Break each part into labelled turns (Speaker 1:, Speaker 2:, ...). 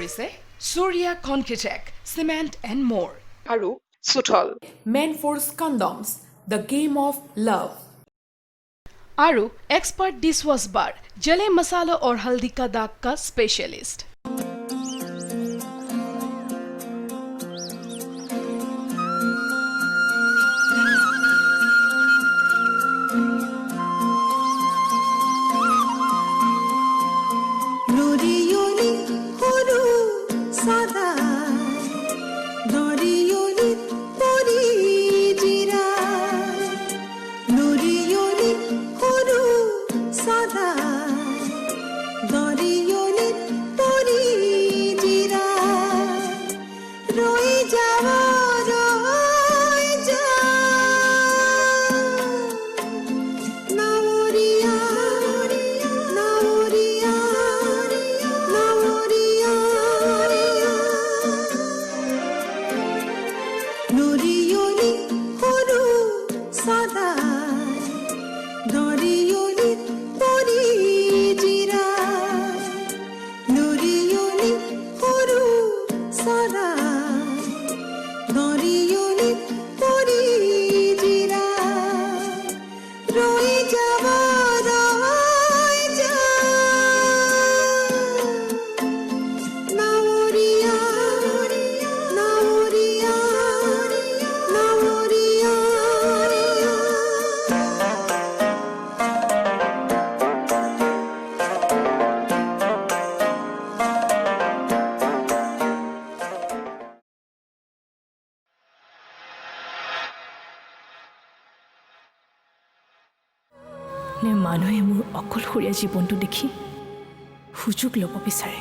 Speaker 1: কৰিছে Surya Concretec, Cement and More আৰু Suthol
Speaker 2: Manforce Condoms, the game of love.
Speaker 1: आरु expert dishwash bar जले मसाला और हल्दी का दाग का स्पेशलिस्ट
Speaker 3: মানুহে মোৰ অকলশৰীয়া জীৱনটো দেখি সুযোগ ল'ব বিচাৰে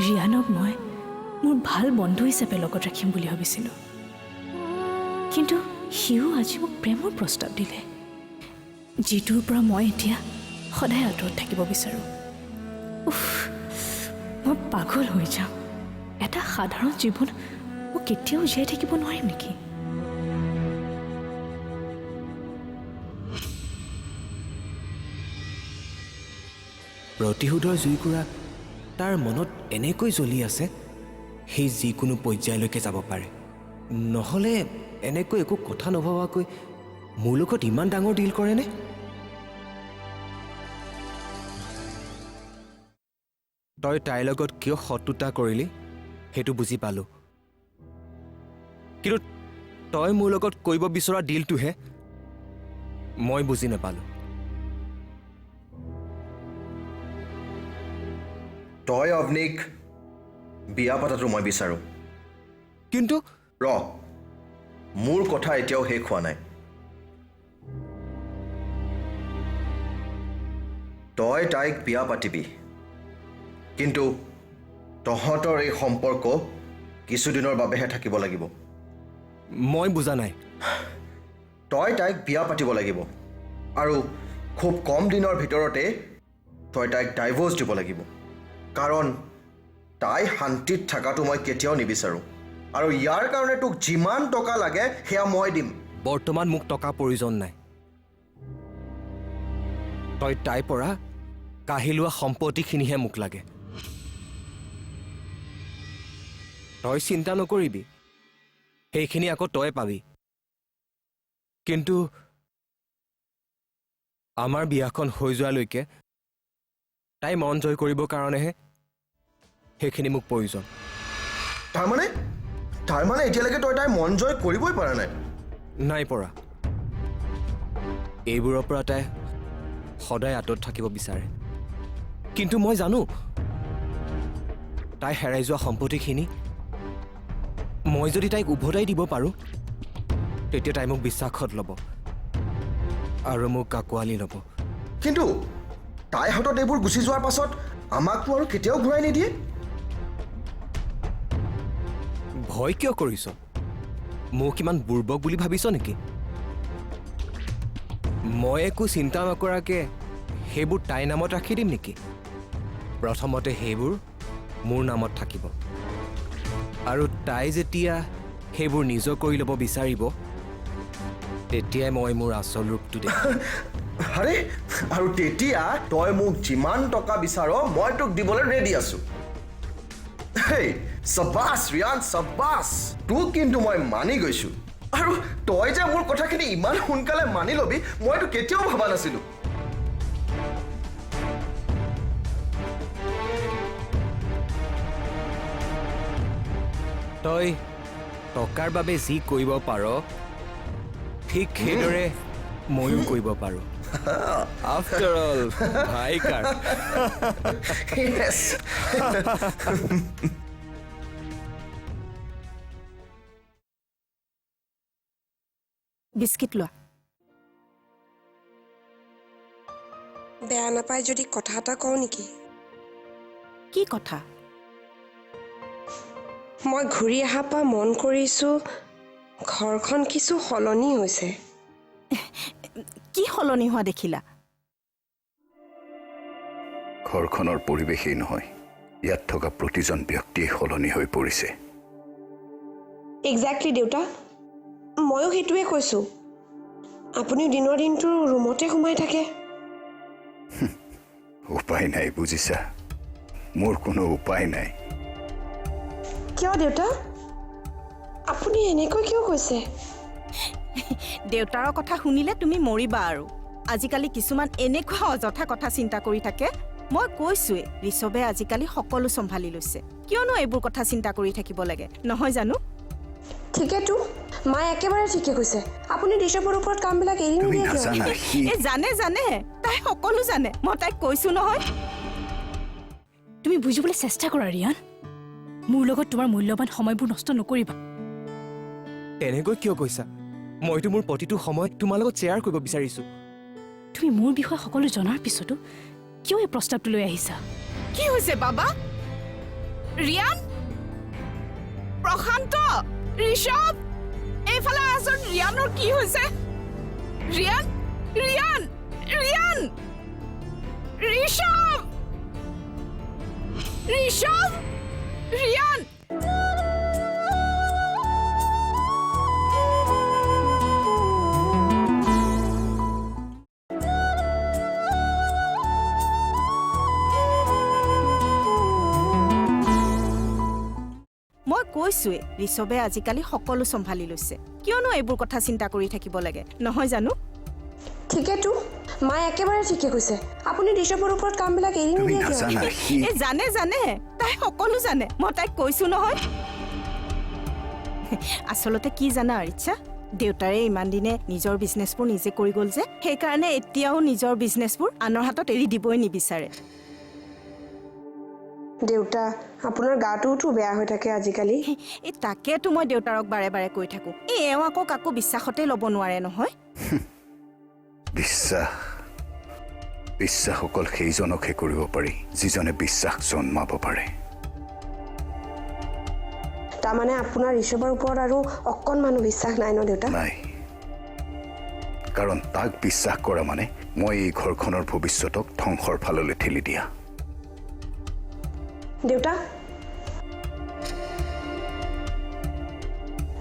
Speaker 3: ৰিয়ানক মই মোৰ ভাল বন্ধু হিচাপে লগত ৰাখিম বুলি ভাবিছিলোঁ কিন্তু সিও আজি মোক প্ৰেমৰ প্ৰস্তাৱ দিলে যিটোৰ পৰা মই এতিয়া সদায় আঁতৰত থাকিব বিচাৰোঁ মই পাগল হৈ যাম এটা সাধাৰণ জীৱন মই কেতিয়াও জীয়াই থাকিব নোৱাৰিম নেকি
Speaker 4: প্ৰতিশোধৰ জুইকুৰা তাৰ মনত এনেকৈ জ্বলি আছে সেই যিকোনো পৰ্যায়লৈকে যাব পাৰে নহ'লে এনেকৈ একো কথা নভবাকৈ মোৰ লগত ইমান ডাঙৰ ডিল কৰেনে তই তাইৰ লগত কিয় শত্ৰুতা কৰিলি সেইটো বুজি পালোঁ কিন্তু তই মোৰ লগত কৰিব বিচৰা ডিলটোহে মই বুজি নাপালোঁ
Speaker 5: তই অৱনীক বিয়া পতাটো মই বিচাৰোঁ
Speaker 4: কিন্তু
Speaker 5: মোৰ কথা এতিয়াও শেষ হোৱা নাই তই তাইক বিয়া পাতিবি কিন্তু তহঁতৰ এই সম্পৰ্ক কিছুদিনৰ বাবেহে থাকিব লাগিব
Speaker 4: মই বুজা নাই
Speaker 5: তই তাইক বিয়া পাতিব লাগিব আৰু খুব কম দিনৰ ভিতৰতে তই তাইক ডাইভৰ্চ দিব লাগিব কাৰণ তাই শান্তিত থকাটো মই কেতিয়াও নিবিচাৰোঁ আৰু ইয়াৰ কাৰণে তোক যিমান টকা লাগে সেয়া মই দিম
Speaker 4: বৰ্তমান মোক টকা প্ৰয়োজন নাই তই তাইৰ পৰা কাঢ়ি লোৱা সম্পত্তিখিনিহে মোক লাগে তই চিন্তা নকৰিবি সেইখিনি আকৌ তই পাবি কিন্তু আমাৰ বিয়াখন হৈ যোৱালৈকে তাই মন জয় কৰিবৰ কাৰণেহে সেইখিনি মোক প্ৰয়োজন
Speaker 5: তাৰমানে এতিয়ালৈকে তই তাই মন জয় কৰিবই পৰা
Speaker 4: নাই পৰা এইবোৰৰ পৰা তাই সদায় আঁতৰত থাকিব বিচাৰে কিন্তু মই জানো তাই হেৰাই যোৱা সম্পত্তিখিনি মই যদি তাইক উভতাই দিব পাৰোঁ তেতিয়া তাই মোক বিশ্বাসত ল'ব আৰু মোক কাকোৱালি ল'ব
Speaker 5: কিন্তু তাই হাতত এইবোৰ গুচি যোৱাৰ পাছত আমাকতো আৰু কেতিয়াও ঘূৰাই নিদিয়ে
Speaker 4: ভয় কিয় কৰিছ মোক ইমান বুৰ্বক বুলি ভাবিছ নেকি মই একো চিন্তা নকৰাকৈ সেইবোৰ তাইৰ নামত ৰাখি দিম নেকি প্ৰথমতে সেইবোৰ মোৰ নামত থাকিব আৰু তাই যেতিয়া সেইবোৰ নিজৰ কৰি ল'ব বিচাৰিব তেতিয়াই মই মোৰ আচল ৰূপটো দেখিম
Speaker 5: আৰে আৰু তেতিয়া তই মোক যিমান টকা বিচাৰ মই তোক দিবলৈ ৰেডি আছো হেই চাবাছ ৰিয়ান চাবাছ তোক কিন্তু মই মানি গৈছোঁ আৰু তই যে মোৰ কথাখিনি ইমান সোনকালে মানি ল'বি মইতো কেতিয়াও ভবা নাছিলোঁ
Speaker 4: তই টকাৰ বাবে যি কৰিব পাৰ ঠিক সেইদৰে ময়ো কৰিব পাৰোঁ after all Waikar
Speaker 5: Yes.
Speaker 3: Biscuit লোৱা
Speaker 6: বেয়া নাপায় যদি কথা এটা কওঁ নেকি
Speaker 3: কি কথা
Speaker 6: মই ঘূৰি অহাৰ পৰা মন কৰিছোঁ ঘৰখন কিছু সলনি হৈছে
Speaker 3: কি সলনি হোৱা দেখিলা
Speaker 7: ঘৰখনৰ পৰিৱেশেই নহয় ইয়াত থকা প্ৰতিজন ব্যক্তিয়ে সলনি হৈ পৰিছে
Speaker 6: একজেক্টলি দেউতা ময়ো সেইটোৱে কৈছোঁ আপুনি দিনৰ দিনটো ৰুমতে সোমাই থাকে
Speaker 7: উপায় নাই বুজিছা মোৰ কোনো উপায় নাই
Speaker 6: কিয় দেউতা আপুনি এনেকৈ কিয় কৈছে
Speaker 3: দেউতাৰৰ কথা শুনিলে তুমি মৰিবা আৰু আজিকালি কিছুমান এনেকুৱা অযথা কথা চিন্তা কৰি থাকে মই কৈছোৱে ঋষভে আজিকালি সকলো চম্ভালি লৈছে কিয়নো এইবোৰ কথা চিন্তা কৰি থাকিব লাগে নহয় জানো
Speaker 6: ঠিকেতো মায়ে একেবাৰে ঠিকে কৈছে আপুনি ঋষভৰ ওপৰত কামবিলাক এৰি
Speaker 7: তুমি
Speaker 6: নিদিয়ে কিয়
Speaker 7: নাজানা সি
Speaker 3: জানে তাই সকলো জানে মই তাইক কৈছো নহয় তুমি বুজিবলৈ চেষ্টা কৰা ৰিয়ান মোৰ লগত তোমাৰ মূল্যৱান সময়বোৰ নষ্ট নকৰিবা
Speaker 4: এনেকৈ কিয় কৈছা মইতো মোৰ প্ৰতিটো সময় তোমাৰ লগত শ্বেয়াৰ কৰিব বিচাৰিছোঁ
Speaker 3: তুমি মোৰ বিষয়ে সকলো জনাৰ পিছতো কিয় এই প্ৰস্তাৱটো লৈ আহিছা কি হৈছে বাবা ৰিয়ান প্ৰশান্ত ঋষভ এইফালে আছোন ৰিয়ানৰ কি হৈছে ৰিয়ান ৰিয়ান ৰিয়ান ঋষভ ঋষভ ৰিয়ান মই কৈছোৱে ঋষভে আজিকালি সকলো চম্ভালি লৈছে কিয়নো এইবোৰ কথা চিন্তা কৰি থাকিব লাগে নহয় জানো
Speaker 6: ঠিকেতো মায়ে একেবাৰে ঠিকে কৈছে আপুনি ঋষভৰ ওপৰত কামবিলাক এৰি
Speaker 7: তুমি
Speaker 6: নিদিয়ে কিয়
Speaker 7: নাজানা সি
Speaker 3: জানে তাই সকলো জানে মই তাইক কৈছো নহয় আচলতে কি জানা ৰিচা দেউতাৰে ইমান দিনে নিজৰ বিজনেছবোৰ নিজে কৰি গ'ল যে সেইকাৰণে এতিয়াও নিজৰ বিজনেছবোৰ আনৰ হাতত এৰি দিবই নিবিচাৰে
Speaker 6: দেউতা আপোনাৰ গাটোওতো বেয়া হৈ থাকে আজিকালি
Speaker 3: এই তাকেতো মই দেউতাৰক বাৰে বাৰে কৈ থাকো এওঁ আকৌ কাকো বিশ্বাসতে ল'ব নোৱাৰে নহয়
Speaker 7: বিশ্বাস অকল সেইজনকহে কৰিব পাৰি যিজনে বিশ্বাস জন্মাব পাৰে
Speaker 6: তাৰমানে আপোনাৰ ঋষভৰ ওপৰত আৰু অকণমানো বিশ্বাস নাই ন দেউতা
Speaker 7: নাই কাৰণ তাক বিশ্বাস কৰা মানে মই এই ঘৰখনৰ ভৱিষ্যতক ধ্বংসৰ ফাললৈ ঠেলি দিয়া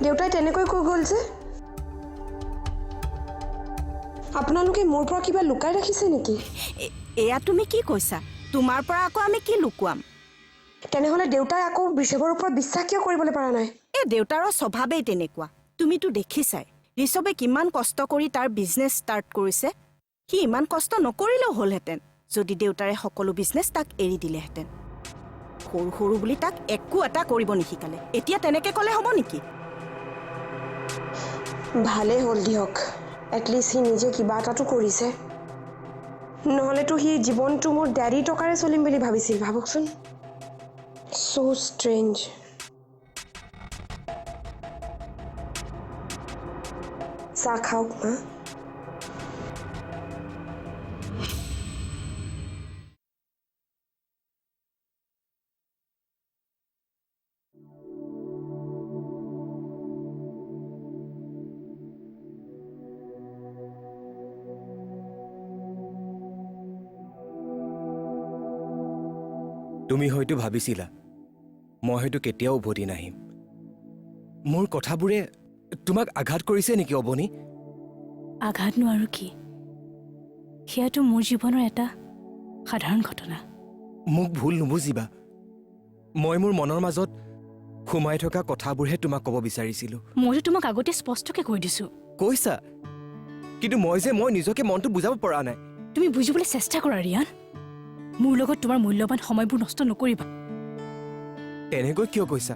Speaker 6: দেউতাই তেনেকৈ কৈ গ'ল যে আপোনালোকে মোৰ পৰা কিবা লুকাই ৰাখিছে নেকি
Speaker 3: এয়া তুমি কি কৈছা তোমাৰ পৰা আকৌ আমি কি লুকুৱাম
Speaker 6: তেনেহ'লে দেউতাই আকৌ ঋষভৰ ওপৰত বিশ্বাস কিয় কৰিবলৈ পৰা নাই
Speaker 3: এই দেউতাৰৰ স্বভাৱেই তেনেকুৱা তুমিতো দেখিছাই ঋষভে কিমান কষ্ট কৰি তাৰ বিজনেছ ষ্টাৰ্ট কৰিছে সি ইমান কষ্ট নকৰিলেও হ'লহেঁতেন যদি দেউতাৰে সকলো বিজনেছ তাক এৰি দিলেহেঁতেন সৰু সৰু বুলি তাক একো এটা কৰিব নিশিকালে এতিয়া তেনেকৈ ক'লে হ'ব নেকি
Speaker 6: ভালেই হ'ল দিয়ক এটলিষ্ট সি নিজে কিবা এটাতো কৰিছে নহ'লেতো সি জীৱনটো মোৰ ডেডি টকাৰে চলিম বুলি ভাবিছিল ভাবকচোন so strange চাহ খাওক মা
Speaker 4: তুমি হয়তো ভাবিছিলা মই হয়তো কেতিয়াও উভতি নাহিম মোৰ কথাবোৰে তোমাক আঘাত কৰিছে নেকি অৱনী
Speaker 3: আঘাতনো আৰু কি সেয়াতো মোৰ জীৱনৰ এটা সাধাৰণ ঘটনা
Speaker 4: মোক ভুল নুবুজিবা মই মোৰ মনৰ মাজত সোমাই থকা কথাবোৰহে তোমাক ক'ব বিচাৰিছিলোঁ।
Speaker 3: মইতো তোমাক আগতে স্পষ্টকৈ কৈ দিছোঁ।
Speaker 4: কৈছা, কিন্তু মই নিজকে মনটো বুজাব পৰা নাই।
Speaker 3: তুমি বুজিবলৈ চেষ্টা কৰা ৰিয়ান। মোৰ লগত তোমাৰ মূল্যৱান সময়বোৰ নষ্ট নকৰিবা।
Speaker 4: তেনেকৈ কিয় কৈছা?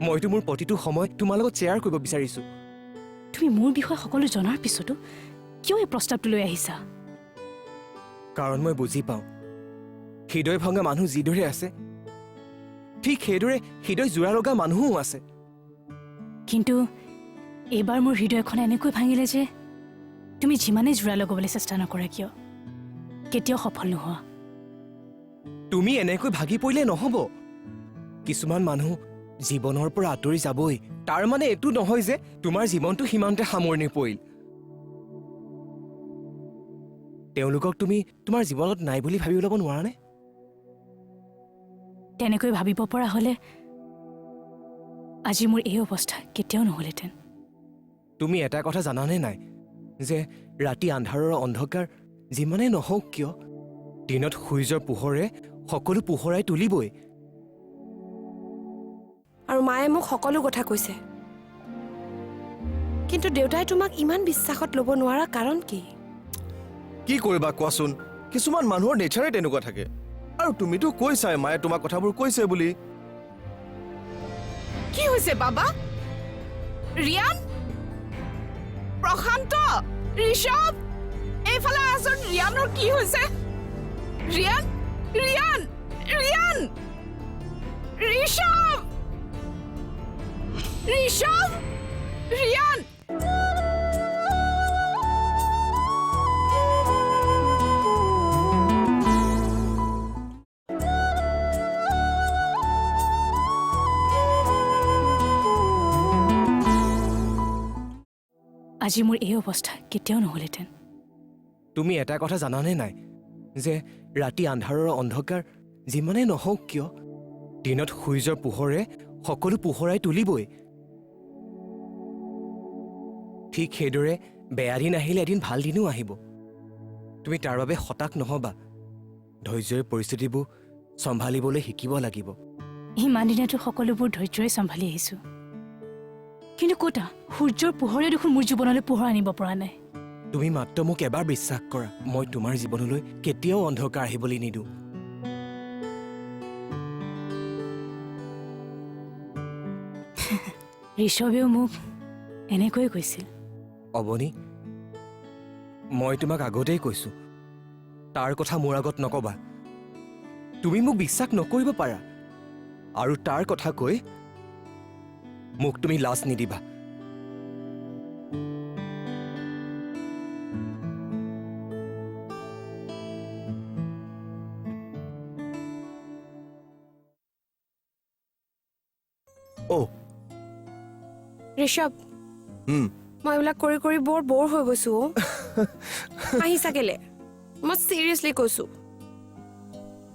Speaker 4: মইতো মোৰ প্ৰতিটো সময় তোমাৰ লগত শ্বেয়াৰ কৰিব বিচাৰিছোঁ।
Speaker 3: তুমি মোৰ বিষয়ে সকলো জনাৰ পিছতো কিয় এই প্ৰস্তাৱটো লৈ আহিছা?
Speaker 4: কাৰণ মই বুজি পাওঁ হৃদয় ভঙা মানুহ যিদৰে আছে ঠিক সেইদৰে হৃদয় জোৰা লগা মানুহো আছে।
Speaker 3: কিন্তু এইবাৰ মোৰ হৃদয়খন এনেকৈ ভাঙিলে যে তুমি যিমানেই জোৰা লগাবলৈ চেষ্টা নকৰা কিয় কেতিয়াও সফল নোহোৱা।
Speaker 4: তুমি এনেকৈ ভাগি পৰিলে নহ'ব। কিছুমান মানুহ জীৱনৰ পৰা আঁতৰি যাবই, তাৰ মানে এইটো নহয় যে তোমাৰ জীৱনটো সিমানতে সামৰণি পৰিল। তেওঁলোকক তুমি তোমাৰ জীৱনত নাই বুলি ভাবি ল'ব নোৱাৰানে?
Speaker 3: তেনেকৈ ভাবিব পৰা হ'লে আজি মোৰ এই অৱস্থা কেতিয়াও নহ'লহেঁতেন।
Speaker 4: তুমি এটা কথা জানানে নাই যে ৰাতি আন্ধাৰৰ অন্ধকাৰ যিমানেই নহওক কিয় দিনত সূৰ্যৰ পোহৰে সকলো পোহৰাই তুলিবই।
Speaker 6: আৰু মায়ে মোক সকলো কথা কৈছে, কিন্তু দেউতাই তোমাক ইমান বিশ্বাসত ল'ব নোৱাৰা কাৰণ কি?
Speaker 5: কি কৰিবা কোৱাচোন? কিছুমান মানুহৰ নেচাৰে তেনেকুৱা থাকে। আৰু তুমিতো কৈছাই মায়ে তোমাক কথাবোৰ কৈছে বুলি।
Speaker 8: কি হৈছে বাবা? ৰিয়ান, প্ৰশান্ত, ঋষভ, এইফালে আছোন। ৰিয়ানৰ কি হৈছে? ৰিয়ান, ৰিয়ান, ৰিয়ান, ঋষভ, ঋষভ, ৰিয়ান।
Speaker 3: আজি মোৰ এই অৱস্থা কেতিয়াও নহ'লহেঁতেন।
Speaker 4: তুমি এটা কথা জানানে নাই যে ৰাতি আন্ধাৰৰ অন্ধকাৰ যিমানেই নহওক কিয় দিনত সূৰ্যৰ পোহৰে সকলো পোহৰাই তুলিবই। ঠিক সেইদৰে বেয়া দিন আহিলে এদিন ভাল দিনো আহিব। তুমি তাৰ বাবে হতাশ নহবা। ধৈৰ্যৰ পৰিস্থিতিবোৰ চম্ভালিবলৈ শিকিব লাগিব।
Speaker 3: ইমান দিনেতো সকলোবোৰ ধৈৰ্যৰে চম্ভালি আহিছোঁ, কিন্তু ক'তা সূৰ্যৰ পোহৰে দেখোন মোৰ জীৱনলৈ পোহৰ আনিব পৰা নাই।
Speaker 4: তুমি মাত্ৰ মোক এবাৰ বিশ্বাস কৰা, মই তোমাৰ জীৱনলৈ কেতিয়াও অন্ধকাৰ আহিবলৈ নিদিওঁ।
Speaker 3: ঋষভেও মোক এনেকৈয়ে কৈছিল।
Speaker 4: অৱনী, মই তোমাক আগতেই কৈছোঁ তাৰ কথা মোৰ আগত নকবা। তুমি মোক বিশ্বাস নকৰিব পাৰা, আৰু তাৰ কথা কৈ মোক তুমি লাজ নিদিবা।
Speaker 6: ঋষভ, মই এইবিলাক কৰি কৰি বৰ বৰ হৈ গৈছো। আহিছা কেলে? মই চিৰিয়াছলি কৈছো।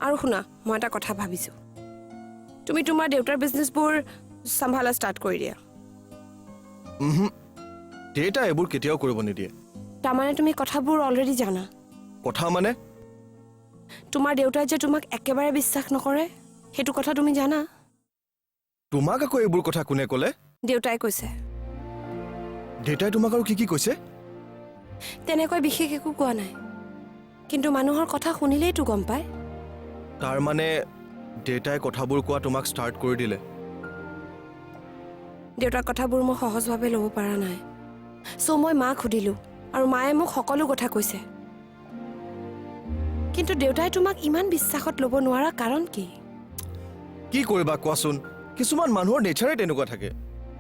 Speaker 6: আৰু শুনা, মই এটা কথা ভাবিছো, তুমি তোমাৰ দেউতাৰ বিজনেছবোৰ চম্ভালা ষ্টাৰ্ট কৰি দিয়া।
Speaker 5: দেউতা এইবোৰ কেতিয়াও কৰিব নিদিয়ে।
Speaker 6: তাৰমানে তুমি কথাবোৰ অলৰেডি জানা।
Speaker 5: কথা মানে?
Speaker 6: তোমাৰ দেউতাই যে তোমাক একেবাৰে বিশ্বাস নকৰে সেইটো কথা তুমি জানা।
Speaker 5: তোমাক আকৌ এইবোৰ কথা কোনে ক'লে?
Speaker 6: দেউতাই কৈছে।
Speaker 5: দেউতাই তোমাক আৰু কি কি কৈছে?
Speaker 6: তেনেকৈ বিশেষ একো কোৱা নাই, কিন্তু মানুহৰ কথা শুনিলেইতো গম পায়।
Speaker 5: তাৰ মানে দেউতাই কথাবোৰ কোৱা তোমাক ষ্টাৰ্ট কৰি দিলে?
Speaker 6: দেউতাৰ কথাবোৰ মই সহজভাৱে ল'ব পৰা নাই, চ' মই মাক সুধিলোঁ আৰু মায়ে মোক সকলো কথা কৈছে। কিন্তু দেউতাই তোমাক ইমান বিশ্বাসত ল'ব নোৱাৰা কাৰণ কি?
Speaker 5: কি কৰিবা কোৱাচোন? কিছুমান মানুহৰ নেচাৰে তেনেকুৱা থাকে।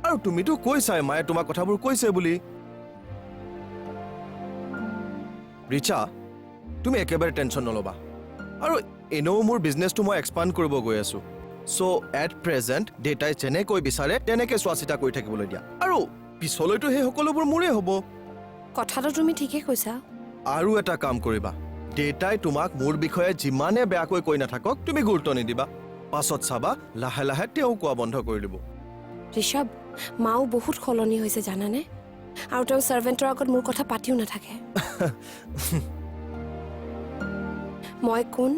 Speaker 5: আৰু তুমিতো কৈছাই মায়ে তোমাক কথাবোৰ কৈছে বুলি। ৰিচা, তুমি একেবাৰে টেনশ্যন নল'বা। আৰু এনেও মোৰ বিজনেছটো মই এক্সপাণ্ড কৰিব গৈ আছোঁ। চ' এট প্ৰেজেণ্ট দেউতাই যেনেকৈ বিচাৰে তেনেকৈ চোৱা চিতা কৰি থাকিবলৈ দিয়া, আৰু পিছলৈতো সেই সকলোবোৰ মোৰেই হ'ব।
Speaker 6: কথাটো তুমি ঠিকেই কৈছা।
Speaker 5: আৰু এটা কাম কৰিবা, দেউতাই তোমাক মোৰ বিষয়ে যিমানে বেয়াকৈ কৈ নাথাকক তুমি গুৰুত্ব নিদিবা। পাছত চাবা লাহে লাহে তেওঁ কোৱা বন্ধ কৰি দিব।
Speaker 6: ঋষভ, মাও বহুত সলনি হৈছে জানানে? আৰু তেওঁ ছাৰ্ভেণ্টৰ আগত মোৰ কথা পাতিও নাথাকে। মই কোন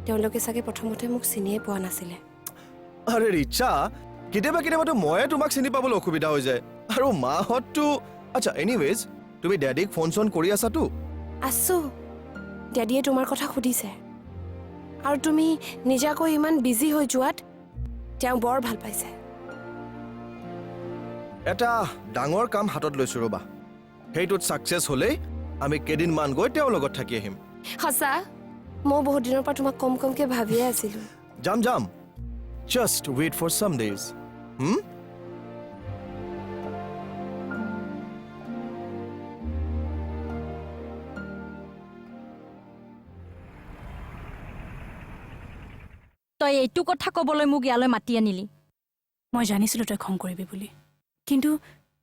Speaker 6: তেওঁলোকে চাগে প্ৰথমতে মোক চিনিয়ে পোৱা নাছিলে।
Speaker 9: আৰে ৰিচা কেতিয়াবা কেতিয়াবাতো ময়ে তোমাক চিনি পাবলৈ অসুবিধা হৈ যায় আৰু মাহঁততো আচ্ছা এনিৱেজ তুমি ডেডিক ফোন চোন কৰি আছাতো
Speaker 6: আছো ডেডিয়ে তোমাৰ কথা সুধিছে আৰু তুমি নিজাকৈ ইমান বিজি হৈ যোৱাত তেওঁ বৰ ভাল পাইছে
Speaker 9: এটা ডাঙৰ কাম হাতত লৈছো ৰবা সেইটোত ছাকচেছ হ'লেই আমি কেইদিনমান গৈ তেওঁৰ লগত থাকি আহিম
Speaker 6: সঁচা মই বহুত দিনৰ পৰা তোমাক কমকৈ ভাবিয়ে আছিলো
Speaker 9: যাম যাম just wait for some days
Speaker 10: তই এইটো কথা ক'বলৈ মোক ইয়ালৈ মাতি আনিলি
Speaker 3: মই জানিছিলোঁ তই খং কৰিবি বুলি কিন্তু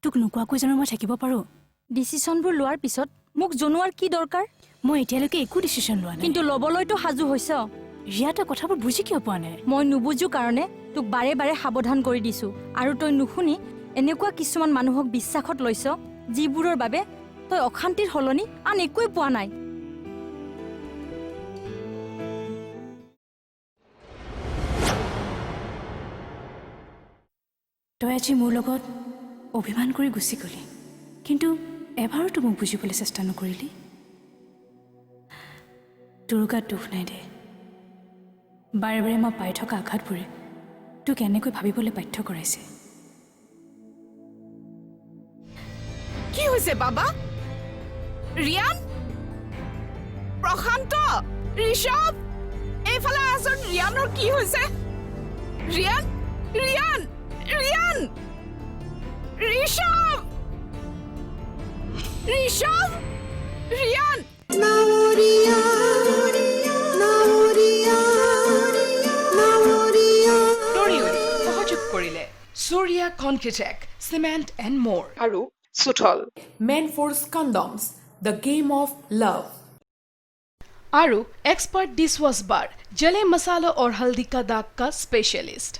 Speaker 3: তোক নোকোৱাকৈ জানো মই থাকিব পাৰোঁ
Speaker 10: ডিচিশ্যনবোৰ লোৱাৰ পিছত মোক জনোৱাৰ কি দৰকাৰ
Speaker 3: মই এতিয়ালৈকে একো ডিচিশ্যন লোৱা নাই
Speaker 10: কিন্তু ল'বলৈতো সাজু হৈছ
Speaker 3: ৰিয়া তই কথাবোৰ বুজি কিয় পোৱা নাই
Speaker 10: মই নুবুজো কাৰণে তোক বাৰে বাৰে সাৱধান কৰি দিছো আৰু তই নুশুনি এনেকুৱা কিছুমান মানুহক বিশ্বাসত লৈছ যিবোৰৰ বাবে তই অশান্তিৰ সলনি আন একোৱে পোৱা নাই
Speaker 3: তই আজি মোৰ লগত অভিমান কৰি গুচি গলি কিন্তু এবাৰো মোক বুজিবলৈ চেষ্টা নকৰিলি তোৰ গাত দুখ নাই দে বাৰে বাৰে মই পাই থকা আঘাতবোৰে তোক এনেকৈ ভাবিবলৈ বাধ্য কৰাইছে
Speaker 8: কি হৈছে বাবা ৰিয়ান প্ৰশান্ত ঋষভ এইফালে আচোন ৰিয়ানৰ কি হৈছে ৰিয়ান ৰিয়ান ৰিয়ান ঋষভ ঋষভ ৰিয়ান
Speaker 1: ষ্টৰিঅত সহযোগ কৰিলে সূৰ্যা কনক্ৰিটেক চিমেণ্ট এণ্ড মোৰ আৰু Suthol
Speaker 2: Menforce Condoms, the game of love.
Speaker 1: আৰু एक्सपर्ट डिशवॉश बार जले मसालों और हल्दी का दाग का स्पेशलिस्ट